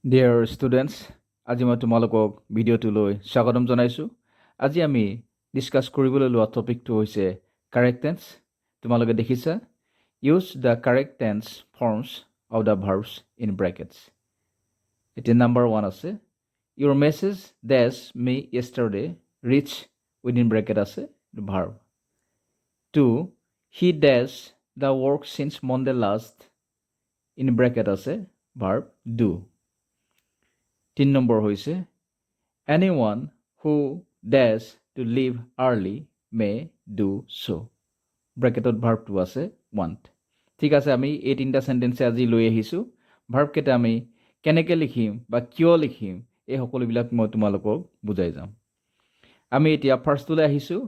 Dear students, আজি মই তোমালোকক ভিডিঅ'টোলৈ স্বাগতম জনাইছোঁ। আজি আমি ডিছকাছ কৰিবলৈ লোৱা টপিকটো হৈছে কাৰেক্ট টেন্স। তোমালোকে দেখিছা, use the correct tense forms of the verbs in brackets. এতিয়া নাম্বাৰ 1 আছে, your message dash me yesterday reach within bracket আছে verb. 2, he dash the work since Monday last in bracket আছে verb do. 3 number হৈছে anyone who dares to leave early may do so. ব্ৰেকেটত ভাৰ্বটো আছে want. ঠিক আছে, আমি এই তিনিটা চেণ্টেন্সে আজি লৈ আহিছোঁ। ভাৰ্বকেইটা আমি কেনেকৈ লিখিম বা কিয় লিখিম এই সকলোবিলাক মই তোমালোকক বুজাই যাম। আমি এতিয়া ফাৰ্ষ্টলৈ আহিছোঁ,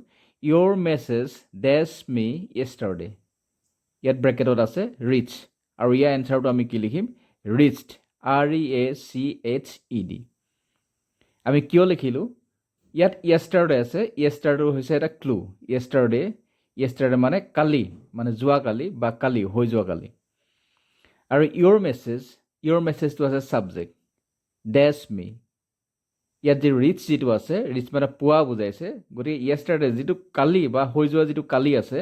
your message dash me yesterday. ইয়াত ব্ৰেকেটত আছে ৰিচ, আৰু ইয়াৰ এনচাৰটো আমি কি লিখিম? Reached, REACHED. আমি কিয় লিখিলোঁ? ইয়াত য়েষ্টাৰডে আছে, য়েষ্টাৰডে হৈছে এটা ক্লু। য়েষ্টাৰডে মানে কালি, মানে যোৱাকালি বা কালি, হৈ যোৱাকালি। আৰু ইয়ৰ মেছেজটো আছে ছাবজেক্ট, ডেছ মি। ইয়াত যি ৰিচ যিটো আছে, ৰিচ মানে পুৱা বুজাইছে, গতিকে য়েষ্টাৰডে যিটো কালি বা হৈ যোৱা যিটো কালি আছে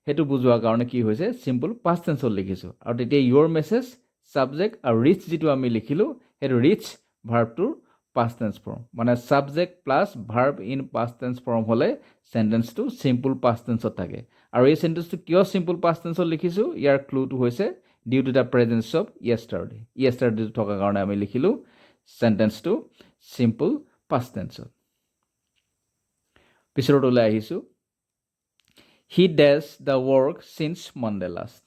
সেইটো বুজোৱাৰ কাৰণে কি হৈছে, চিম্পল পাষ্ট টেন্সত লিখিছোঁ। আৰু তেতিয়া ইয়ৰ মেছেজ ছাবজেক্ট আৰু ৰিচ যিটো আমি লিখিলোঁ সেইটো ৰিচ ভাৰ্বটোৰ পাষ্ট টেন্স ফৰ্ম, মানে subject plus verb in past tense form হ'লে চেণ্টেন্সটো চিম্পল পাষ্ট টেন্সত থাকে। আৰু এই চেণ্টেন্সটো কিয় চিম্পল পাষ্ট টেন্সত লিখিছোঁ, ইয়াৰ ক্লুটো হৈছে due to the presence of yesterday থকাৰ কাৰণে আমি লিখিলোঁ চেণ্টেন্সটো চিম্পল পাষ্ট টেন্সত। পিছৰত ওলাই আহিছোঁ, he does the work since Monday last.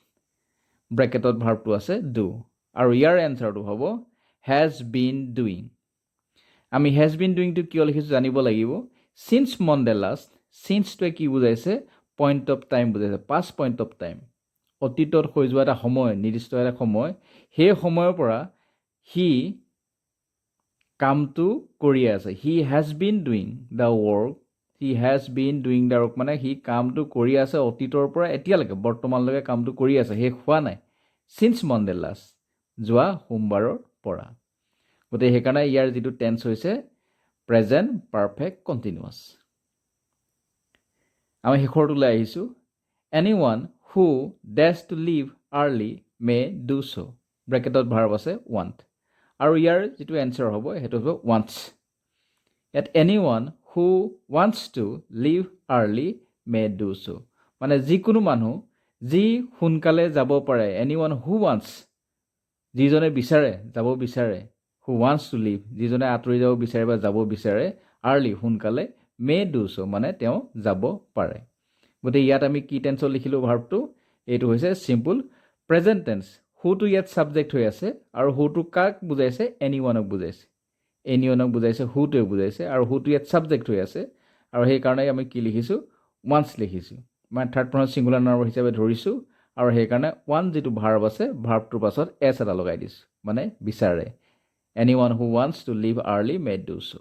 ব্ৰেকেটত ভাৰ্বটো আছে ডু, আৰু ইয়াৰ এনচাৰটো হ'ব হেজ বিন ডুইং। আমি হেজ বিন ডুইংটো কিয় লিখিছোঁ জানিব লাগিব। চিন্স মনডে লাষ্ট, চিন্সটোৱে কি বুজাইছে? পইণ্ট অফ টাইম বুজাইছে, পাষ্ট পইণ্ট অফ টাইম। অতীতত হৈ যোৱা এটা সময়, নিৰ্দিষ্ট এটা সময়, সেই সময়ৰ পৰা সি কামটো কৰি আছে। He has been doing the work, মানে সি কামটো কৰি আছে অতীতৰ পৰা এতিয়ালৈকে, বৰ্তমানলৈকে কামটো কৰি আছে, শেষ হোৱা নাই। চিন্স মনডে লাষ্ট, যোৱা সোমবাৰৰ পৰা। গতিকে সেইকাৰণে ইয়াৰ যিটো টেন্স হৈছে প্ৰেজেণ্ট পাৰফেক্ট কণ্টিনিউৱাছ। আমি শেষৰটোলৈ আহিছোঁ, এনিৱান who does to leave early may do so'. ব্ৰেকেটত ভাৰ্ব আছে ৱান্ট, আৰু ইয়াৰ যিটো এনচাৰ হ'ব সেইটো হ'ব ৱান্টছ। ইয়াত এনিৱান who wants to leave early may do so', মানে যিকোনো মানুহ যি সোনকালে যাব পাৰে। এনিৱান হু ৱান্টছ, যিজনে বিচাৰে, যাব বিচাৰে। হু ৱান্টছ টু লিভ, যিজনে আঁতৰি যাব বিচাৰে বা যাব বিচাৰে। আৰ্লি, সোনকালে। মে ডু ছ', মানে তেওঁ যাব পাৰে। গতিকে ইয়াত আমি কি টেন্সত লিখিলোঁ ভাৰ্বটো? এইটো হৈছে চিম্পল প্ৰেজেণ্ট টেন্স। হুটো ইয়াত ছাবজেক্ট হৈ আছে, আৰু হুটো কাক বুজাইছে? এনিৱানক বুজাইছে। হুটোৱে বুজাইছে, আৰু হুটো ইয়াত ছাবজেক্ট হৈ আছে, আৰু সেইকাৰণে আমি কি লিখিছোঁ? ৱান্টছ লিখিছোঁ, মানে থাৰ্ড পাৰ্চন ছিংগুলাৰ নাম্বাৰ হিচাপে ধৰিছোঁ, আৰু সেইকাৰণে ওৱান যিটো ভাৰ্ব আছে ভাৰ্বটোৰ পাছত এছ এটা লগাই দিছোঁ, মানে বিচাৰে। এনিৱান who wants to leave early may do so'.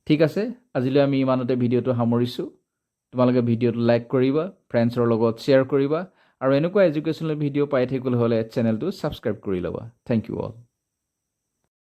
ঠিক আছে, আজিলৈ আমি ইমানতে ভিডিঅ'টো সামৰিছোঁ। তোমালোকে ভিডিঅ'টো লাইক কৰিবা, ফ্ৰেণ্ডছৰ লগত শ্বেয়াৰ কৰিবা, আৰু এনেকুৱা এডুকেশ্যনেল ভিডিঅ' পাই থাকিবলৈ হ'লে চেনেলটো ছাবস্ক্ৰাইব কৰি ল'বা। Thank you all.